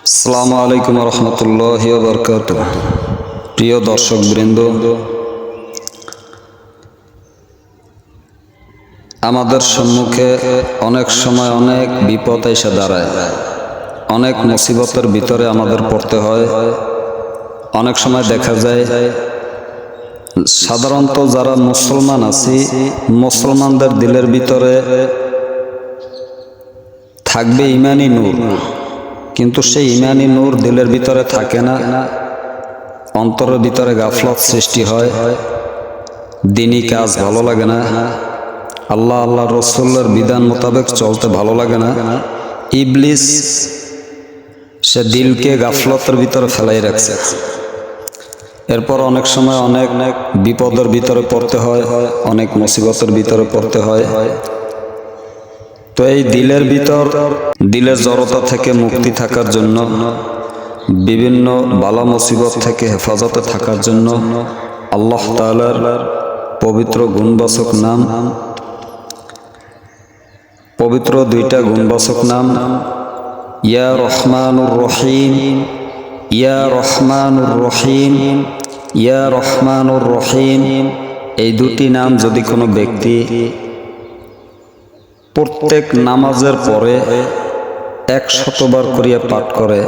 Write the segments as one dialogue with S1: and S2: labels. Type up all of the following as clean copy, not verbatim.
S1: আসসালামু আলাইকুম রহমতুল্লাহি ওয়া বারাকাতুহু। প্রিয় দর্শক বৃন্দ, আমাদের সম্মুখে অনেক সময় অনেক বিপদ এসে দাঁড়ায়, অনেক মুসিবতের ভিতরে আমাদের পড়তে হয়। অনেক সময় দেখা যায় সাধারণত যারা মুসলমান আছি, মুসলমানদের দিলের ভিতরে থাকবে ইমানি নূর, কিন্তু সেই ইমানি নূর দিলের ভিতরে থাকে না। অন্তরের ভিতরে গাফলত সৃষ্টি হয়, দিনী কাজ ভালো লাগে না, আল্লাহ আল্লাহ রসুলের বিধান মোতাবেক চলতে ভালো লাগে না। ইবলিস সে দিলকে গাফলতের ভিতরে ফেলাই রাখছে। এরপর অনেক সময় অনেক বিপদের ভিতরে পড়তে হয়, অনেক মুসিবতের ভিতরে পড়তে হয়। তো এই দিলের ভিতর, দিলের জড়তা থেকে মুক্তি থাকার জন্য, বিভিন্ন বালা মুসিবত থেকে হেফাজতে থাকার জন্য আল্লাহ তাআলার পবিত্র গুণবাচক নাম, পবিত্র দুইটা গুণবাচক নাম ইয়া রহমানুর রহিম, ইয়া রহমানুর রহিম, ইয়া রহমানুর রহিম, এই দুটি নাম যদি কোনো ব্যক্তি প্রত্যেক নামাজের পরে 100 বার করিয়া পাঠ করে,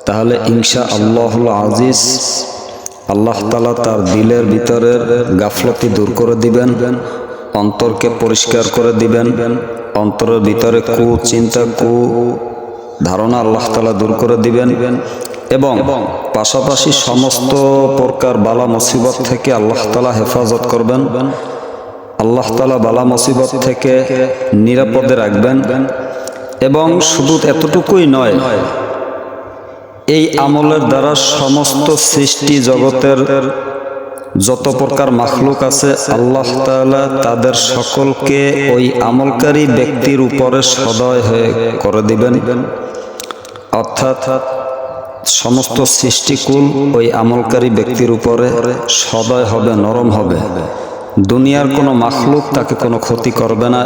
S1: তাহলে ইনশাআল্লাহুল আজিজ আল্লাহ তাআলা তার দিলের ভিতরের গাফলতি দূর করে দিবেন, অন্তরকে পরিষ্কার করে দিবেন, অন্তরের ভিতরে কুচিন্তা, কু ধারণা আল্লাহ তাআলা দূর করে দিবেন, এবং পাশাপাশি সমস্ত প্রকার বালা মুসিবত থেকে আল্লাহ তাআলা হেফাজত করবেন। আল্লাহ তাআলা বালা মুসিবত থেকে নিরাপদে রাখবেন। এবং শুধু এতটুকুই নয়, এই আমলের দ্বারা সমস্ত সৃষ্টি জগতের যত প্রকার মাখলুক আছে আল্লাহ তাআলা তাদের সকলকে ওই আমলকারী ব্যক্তির উপরে সদয় হয়ে করে দিবেন। অর্থাৎ সমস্ত সৃষ্টিকুল ওই আমলকারী ব্যক্তির উপরে সদয় হবে, নরম হবে। দুনিয়ার কোনো মাখলুক তাকে কোনো ক্ষতি করবে না,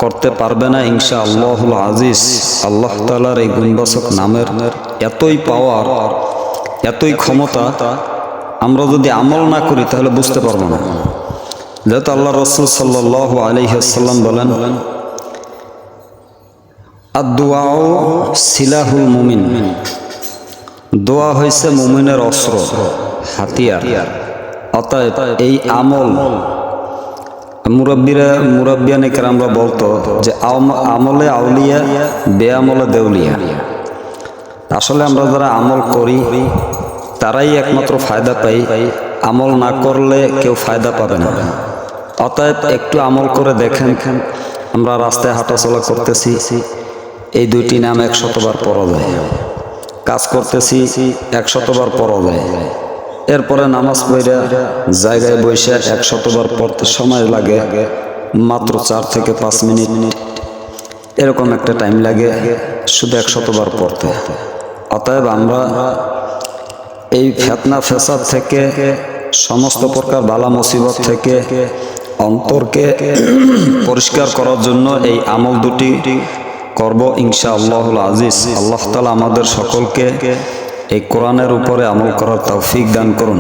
S1: করতে পারবে না ইনশাআল্লাহুল আজিজ। আল্লাহ তাআলার এই গুণবাচক নামের এতই পাওয়ার, এতই ক্ষমতা, আমরা যদি আমল না করি তাহলে বুঝতে পারবো না। যেহেতু আল্লাহ রাসূল সাল্লাল্লাহু আলাইহি ওয়াসাল্লাম বলেন, আদ-দুআউ সিলাহুল মুমিন, দোয়া হইছে মুমিনের অস্ত্র, হাতিয়ার। অতএব এই আমল, মুরাব্বিয়ানে কেরামরা বলতো যে আমলে আউলিয়া, বেআমলে দেউলিয়া। আসলে আমরা যারা আমল করি তারাই একমাত্র ফায়দা পাই, আমল না করলে কেউ ফায়দা পাবে না। অতএব একটু আমল করে দেখেন, আমরা রাস্তায় হাঁটাচলা করতেছি, এই দুইটি নাম 100 বার পড়া যায়। কাজ করতেছি 100 বার পড়া যায়। এরপরে নামাজ পড়া জায়গায় বসে 100 বার পড়তে সময় লাগে মাত্র 4 থেকে 5 মিনিট, এরকম একটা টাইম লাগে শুধু 100 বার পড়তে। অতএব আমরা এই ফিতনা ফাসাদ থেকে, সমস্ত প্রকার বালা মুসিবত থেকে অন্তরকে পরিষ্কার করার জন্য এই আমল দুটি করব ইনশাআল্লাহুল আজিজ। আল্লাহ তাআলা আমাদের সকলকে এই কোরআনের উপরে আমল করার তৌফিক দান করুন।